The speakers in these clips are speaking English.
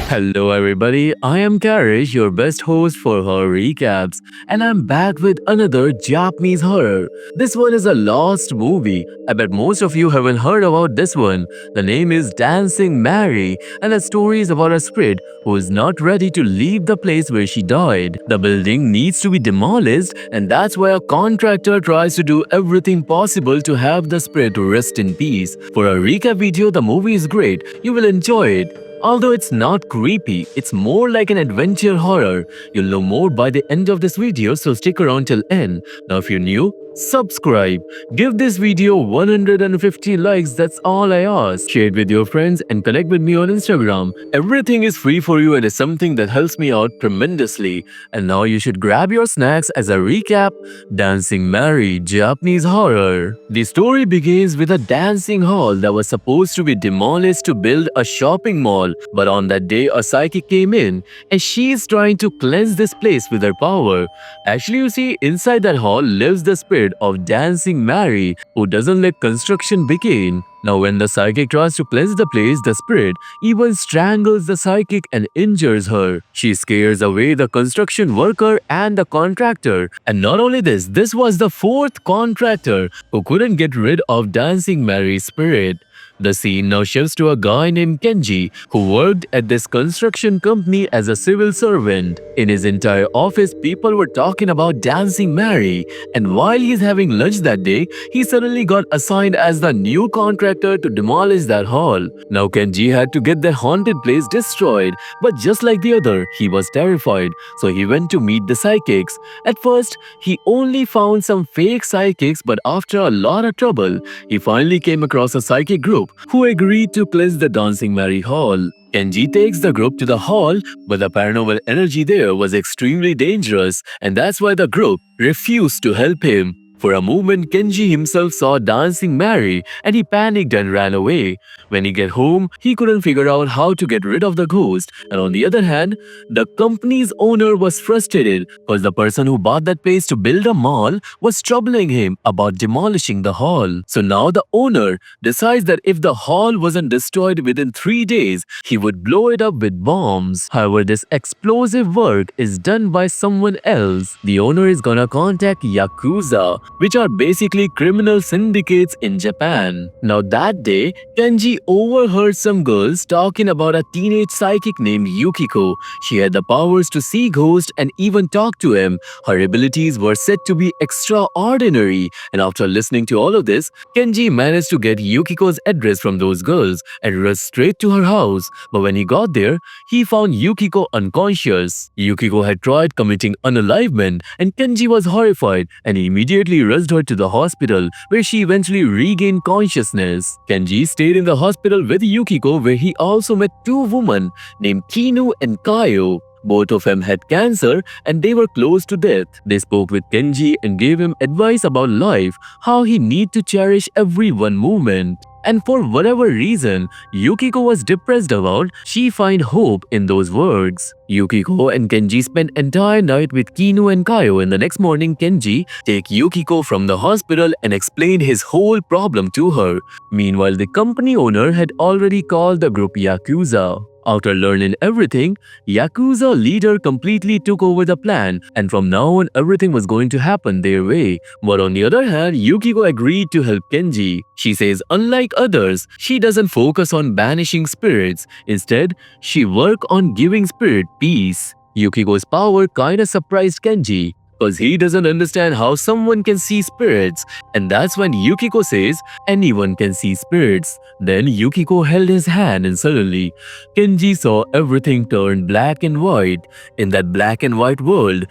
Hello everybody, I am Karryshh, your best host for horror recaps, and I'm back with another Japanese horror. This one is a lost movie. I bet most of you haven't heard about this one. The name is Dancing Mary, and the story is about a spirit who is not ready to leave the place where she died. The building needs to be demolished, and that's why a contractor tries to do everything possible to have the spirit rest in peace. For a recap video, the movie is great. You will enjoy it. Although it's not creepy, it's more like an adventure horror. You'll know more by the end of this video, so stick around till end. Now if you're new, subscribe. Give this video 150 likes, that's all I ask. Share it with your friends and connect with me on Instagram. Everything is free for you and is something that helps me out tremendously. And now you should grab your snacks as a recap. Dancing Mary, Japanese horror. The story begins with a dancing hall that was supposed to be demolished to build a shopping mall. But on that day, a psychic came in and she is trying to cleanse this place with her power. Actually, you see, inside that hall lives the spirit of Dancing Mary, who doesn't let construction begin. Now, when the psychic tries to cleanse the place, the spirit even strangles the psychic and injures her. She scares away the construction worker and the contractor. And not only this was the fourth contractor who couldn't get rid of Dancing Mary's spirit. The scene now shifts to a guy named Kenji who worked at this construction company as a civil servant. In his entire office, people were talking about Dancing Mary, and while he's having lunch that day, he suddenly got assigned as the new contractor to demolish that hall. Now Kenji had to get the haunted place destroyed, but just like the other, he was terrified, so he went to meet the psychics. At first, he only found some fake psychics, but after a lot of trouble, he finally came across a psychic group who agreed to cleanse the Dancing Mary Hall. Kenji takes the group to the hall, but the paranormal energy there was extremely dangerous, and that's why the group refused to help him. For a moment, Kenji himself saw Dancing Mary and he panicked and ran away. When he got home, he couldn't figure out how to get rid of the ghost. And on the other hand, the company's owner was frustrated because the person who bought that place to build a mall was troubling him about demolishing the hall. So now the owner decides that if the hall wasn't destroyed within 3 days, he would blow it up with bombs. However, this explosive work is done by someone else. The owner is gonna contact Yakuza, which are basically criminal syndicates in Japan. Now that day, Kenji overheard some girls talking about a teenage psychic named Yukiko. She had the powers to see ghosts and even talk to him. Her abilities were said to be extraordinary, and after listening to all of this, Kenji managed to get Yukiko's address from those girls and rushed straight to her house. But when he got there, he found Yukiko unconscious. Yukiko had tried committing unalivement, and Kenji was horrified and he immediately rushed her to the hospital, where she eventually regained consciousness. Kenji stayed in the hospital with Yukiko, where he also met two women named Kinu and Kayo. Both of them had cancer and they were close to death. They spoke with Kenji and gave him advice about life, how he need to cherish every one moment. And for whatever reason Yukiko was depressed about, she find hope in those words. Yukiko and Kenji spent entire night with Kinu and Kayo, and the next morning Kenji take Yukiko from the hospital and explained his whole problem to her. Meanwhile, the company owner had already called the group Yakuza. After learning everything, Yakuza leader completely took over the plan, and from now on everything was going to happen their way. But on the other hand, Yukiko agreed to help Kenji. She says unlike others, she doesn't focus on banishing spirits. Instead, she work on giving spirit peace. Yukiko's power kinda surprised Kenji, because he doesn't understand how someone can see spirits, and that's when Yukiko says anyone can see spirits. Then Yukiko held his hand and suddenly Kenji saw everything turn black and white. In that black and white world,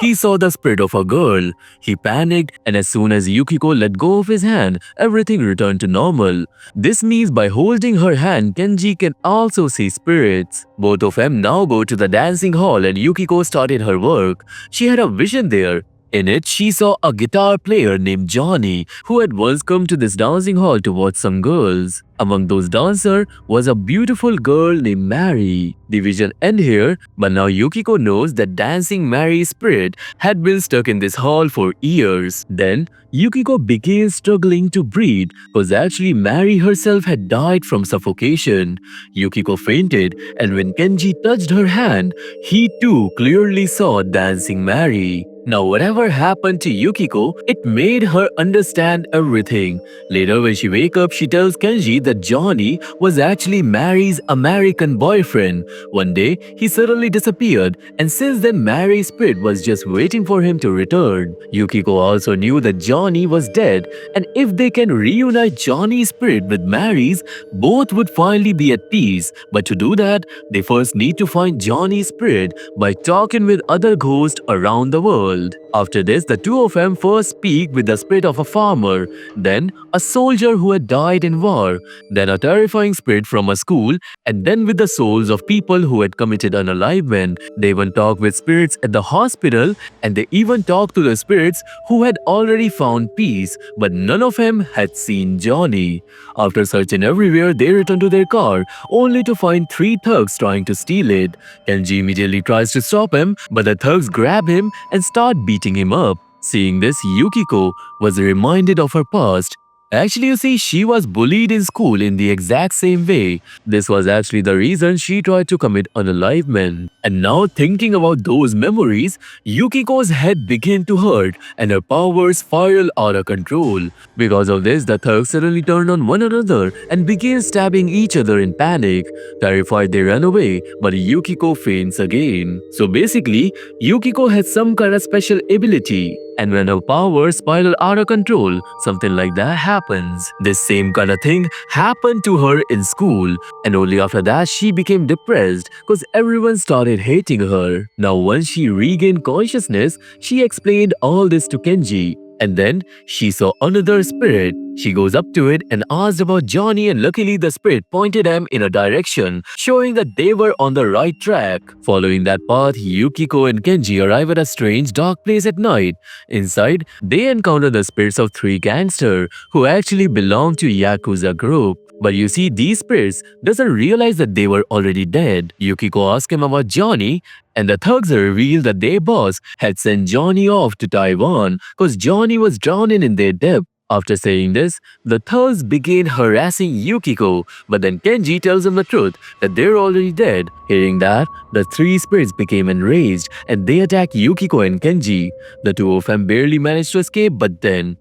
he saw the spirit of a girl. He panicked, and as soon as Yukiko let go of his hand, everything returned to normal. This means by holding her hand, Kenji can also see spirits. Both of them now go to the dancing hall and Yukiko started her work. She had a vision there. In it, she saw a guitar player named Johnny who had once come to this dancing hall to watch some girls. Among those dancers was a beautiful girl named Mary. The vision ends here, but now Yukiko knows that dancing Mary's spirit had been stuck in this hall for years. Then, Yukiko began struggling to breathe because actually Mary herself had died from suffocation. Yukiko fainted, and when Kenji touched her hand, he too clearly saw dancing Mary. Now, whatever happened to Yukiko, it made her understand everything. Later, when she wakes up, she tells Kenji that Johnny was actually Mary's American boyfriend. One day, he suddenly disappeared, and since then, Mary's spirit was just waiting for him to return. Yukiko also knew that Johnny was dead, and if they can reunite Johnny's spirit with Mary's, both would finally be at peace. But to do that, they first need to find Johnny's spirit by talking with other ghosts around the world. After this, the two of them first speak with the spirit of a farmer, then a soldier who had died in war, then a terrifying spirit from a school, and then with the souls of people who had committed unalivement. They even talk with spirits at the hospital, and they even talk to the spirits who had already found peace, but none of them had seen Johnny. After searching everywhere, they return to their car, only to find three thugs trying to steal it. Kenji immediately tries to stop him, but the thugs grab him and start beating him up. Seeing this, Yukiko was reminded of her past. Actually, you see, she was bullied in school in the exact same way. This was actually the reason she tried to commit unalivement. And now, thinking about those memories, Yukiko's head began to hurt and her powers spiraled out of control. Because of this, the thugs suddenly turned on one another and began stabbing each other in panic. Terrified, they ran away, but Yukiko faints again. So basically, Yukiko has some kind of special ability. And when her powers spiral out of control, something like that happens. This same kind of thing happened to her in school, and only after that she became depressed because everyone started hating her. Now once she regained consciousness, she explained all this to Kenji. And then she saw another spirit. She goes up to it and asked about Johnny, and luckily the spirit pointed them in a direction, showing that they were on the right track. Following that path, Yukiko and Kenji arrive at a strange dark place at night. Inside, they encounter the spirits of three gangsters who actually belong to Yakuza group. But you see, these spirits doesn't realize that they were already dead. Yukiko asks him about Johnny, and the thugs reveal that their boss had sent Johnny off to Taiwan because Johnny was drowning in their debt. After saying this, the thugs begin harassing Yukiko, but then Kenji tells him the truth that they're already dead. Hearing that, the three spirits became enraged and they attack Yukiko and Kenji. The two of them barely managed to escape, but then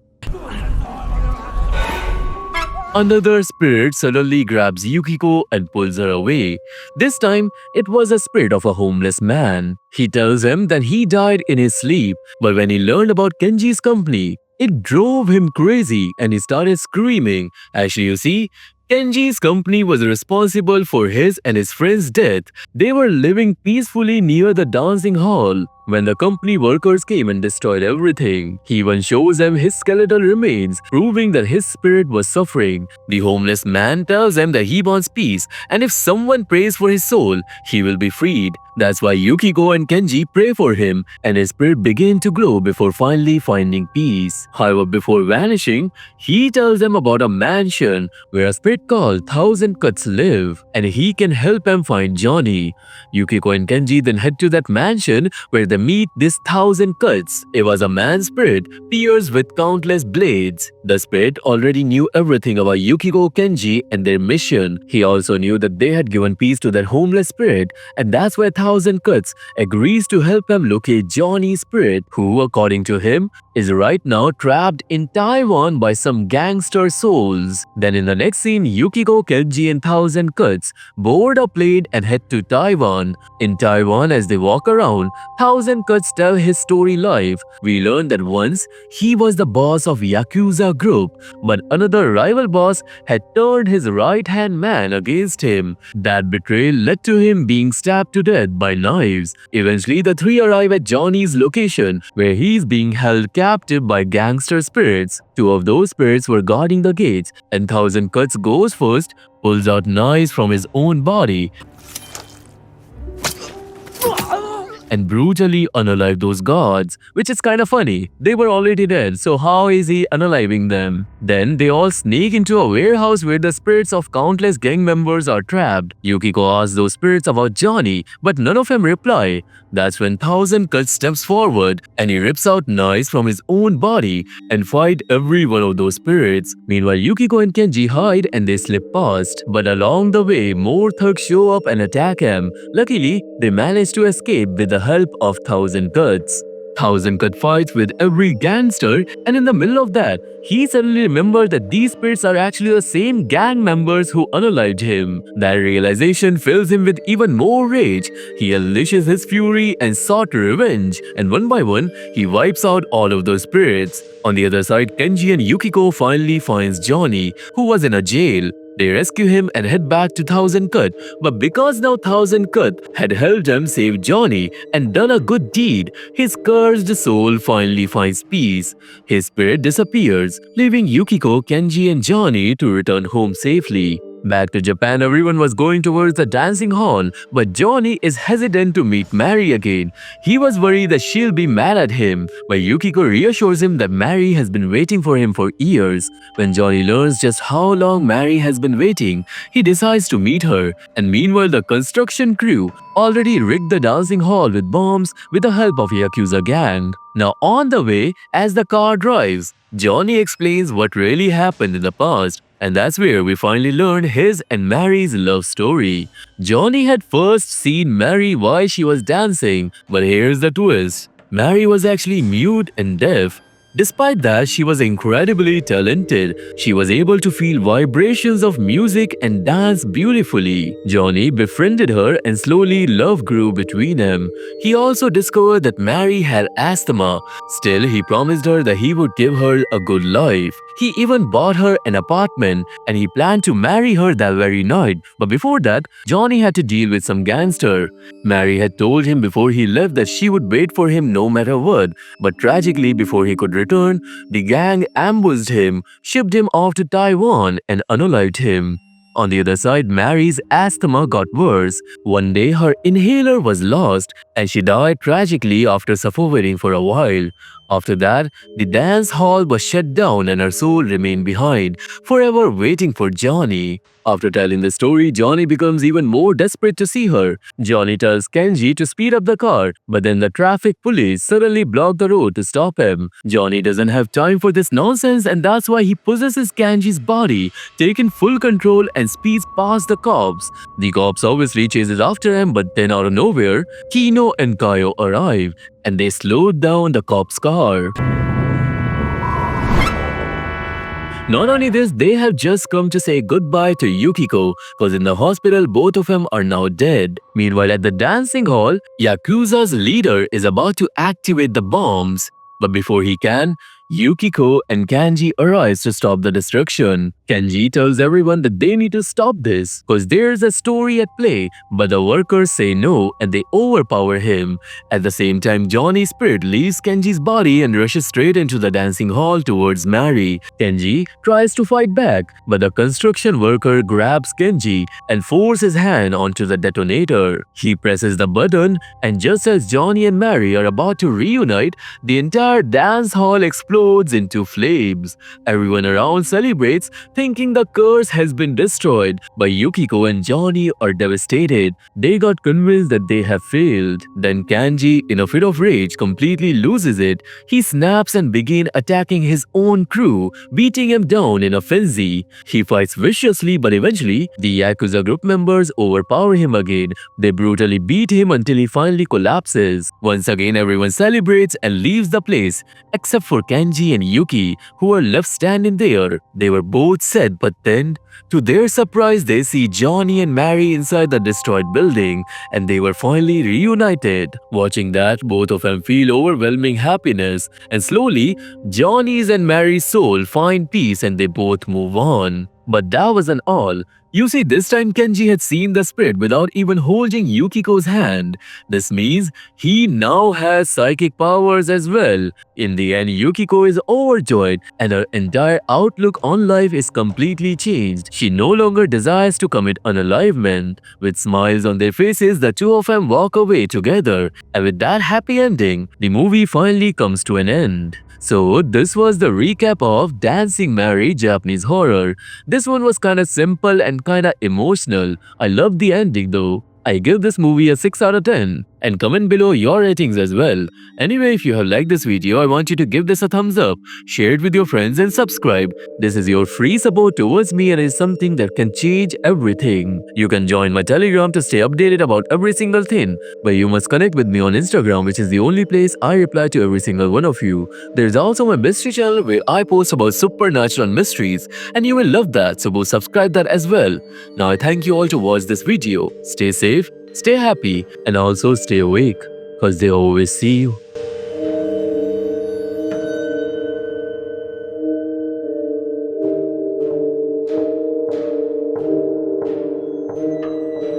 another spirit suddenly grabs Yukiko and pulls her away. This time, it was a spirit of a homeless man. He tells him that he died in his sleep, but when he learned about Kenji's company, it drove him crazy and he started screaming. Actually, you see, Kenji's company was responsible for his and his friend's death. They were living peacefully near the dancing hall when the company workers came and destroyed everything. He even shows them his skeletal remains, proving that his spirit was suffering. The homeless man tells them that he wants peace, and if someone prays for his soul, he will be freed. That's why Yukiko and Kenji pray for him, and his spirit begins to glow before finally finding peace. However, before vanishing, he tells them about a mansion where a spirit called Thousand Cuts live, and he can help them find Johnny. Yukiko and Kenji then head to that mansion where they meet this Thousand Cuts. It was a man's spirit pierced with countless blades. The spirit already knew everything about Yukiko, Kenji, and their mission. He also knew that they had given peace to that homeless spirit, and that's why Thousand Cuts agrees to help them locate Johnny's spirit, who, according to him, is right now trapped in Taiwan by some gangster souls. Then in the next scene, Yukiko, Kenji, and Thousand Cuts board a plane and head to Taiwan. In Taiwan, as they walk around, Thousand Cuts tell his story live. We learn that once he was the boss of Yakuza group, but another rival boss had turned his right-hand man against him. That betrayal led to him being stabbed to death by knives. Eventually, the three arrive at Johnny's location, where he's being held captive by gangster spirits. Two of those spirits were guarding the gates, and Thousand Cuts goes first, pulls out knives from his own body, and brutally unalive those gods, which is kind of funny. They were already dead, so how is he unaliving them? Then they all sneak into a warehouse where the spirits of countless gang members are trapped. Yukiko asks those spirits about Johnny, but none of them reply. That's when Thousand Cut steps forward and he rips out knives from his own body and fight every one of those spirits. Meanwhile, Yukiko and Kenji hide and they slip past. But along the way, more thugs show up and attack him. Luckily, they manage to escape with the help of Thousand Cuts. Thousand Cut fights with every gangster, and in the middle of that, he suddenly remembered that these spirits are actually the same gang members who unalived him. That realization fills him with even more rage. He unleashes his fury and sought revenge, and one by one, he wipes out all of those spirits. On the other side, Kenji and Yukiko finally finds Johnny, who was in a jail. They rescue him and head back to Thousand Cut, but because now Thousand Cut had helped him save Johnny and done a good deed, his cursed soul finally finds peace. His spirit disappears, leaving Yukiko, Kenji and Johnny to return home safely. Back to Japan, everyone was going towards the dancing hall, but Johnny is hesitant to meet Mary again. He was worried that she'll be mad at him, but Yukiko reassures him that Mary has been waiting for him for years. When Johnny learns just how long Mary has been waiting, he decides to meet her, and meanwhile the construction crew already rigged the dancing hall with bombs with the help of Yakuza gang. Now on the way, as the car drives, Johnny explains what really happened in the past, and that's where we finally learned his and Mary's love story. Johnny had first seen Mary while she was dancing, but here's the twist. Mary was actually mute and deaf. Despite that, she was incredibly talented. She was able to feel vibrations of music and dance beautifully. Johnny befriended her and slowly love grew between them. He also discovered that Mary had asthma. Still, he promised her that he would give her a good life. He even bought her an apartment and he planned to marry her that very night. But before that, Johnny had to deal with some gangster. Mary had told him before he left that she would wait for him no matter what. But tragically, before he could return, the gang ambushed him, shipped him off to Taiwan, and unalived him. On the other side, Mary's asthma got worse. One day, her inhaler was lost, and she died tragically after suffocating for a while. After that, the dance hall was shut down and her soul remained behind, forever waiting for Johnny. After telling the story, Johnny becomes even more desperate to see her. Johnny tells Kenji to speed up the car, but then the traffic police suddenly block the road to stop him. Johnny doesn't have time for this nonsense, and that's why he possesses Kenji's body, taking full control and speeds past the cops. The cops obviously chases after him, but then out of nowhere, Kino and Kaio arrive, and they slowed down the cop's car. Not only this, they have just come to say goodbye to Yukiko, cause in the hospital both of them are now dead. Meanwhile at the dancing hall, Yakuza's leader is about to activate the bombs. But before he can, Yukiko and Kenji arrives to stop the destruction. Kenji tells everyone that they need to stop this cause there's a story at play, but the workers say no and they overpower him. At the same time, Johnny's spirit leaves Kenji's body and rushes straight into the dancing hall towards Mary. Kenji tries to fight back, but the construction worker grabs Kenji and forces his hand onto the detonator. He presses the button, and just as Johnny and Mary are about to reunite, the entire dance hall explodes into flames. Everyone around celebrates, thinking the curse has been destroyed, but Yukiko and Johnny are devastated. They got convinced that they have failed. Then Kenji, in a fit of rage, completely loses it. He snaps and begins attacking his own crew, beating him down in a frenzy. He fights viciously, but eventually, the Yakuza group members overpower him again. They brutally beat him until he finally collapses. Once again, everyone celebrates and leaves the place, except for Kenji and Yuki, who are left standing there. They were both sad, but then, to their surprise, they see Johnny and Mary inside the destroyed building, and they were finally reunited. Watching that, both of them feel overwhelming happiness, and slowly, Johnny's and Mary's soul find peace and they both move on. But that wasn't all. You see, this time Kenji had seen the spirit without even holding Yukiko's hand. This means he now has psychic powers as well. In the end, Yukiko is overjoyed and her entire outlook on life is completely changed. She no longer desires to commit unalivement. With smiles on their faces, the two of them walk away together. And with that happy ending, the movie finally comes to an end. So, this was the recap of Dancing Mary Japanese horror. This one was kinda simple and kinda emotional. I loved the ending though. I give this movie a 6 out of 10. And comment below your ratings as well. Anyway, if you have liked this video, I want you to give this a thumbs up, share it with your friends and subscribe. This is your free support towards me and is something that can change everything. You can join my Telegram to stay updated about every single thing, but you must connect with me on Instagram, which is the only place I reply to every single one of you. There's also my mystery channel where I post about supernatural mysteries, and you will love that, so go subscribe that as well. Now I thank you all to watch this video. Stay safe, stay happy, and also stay awake, cause they always see you.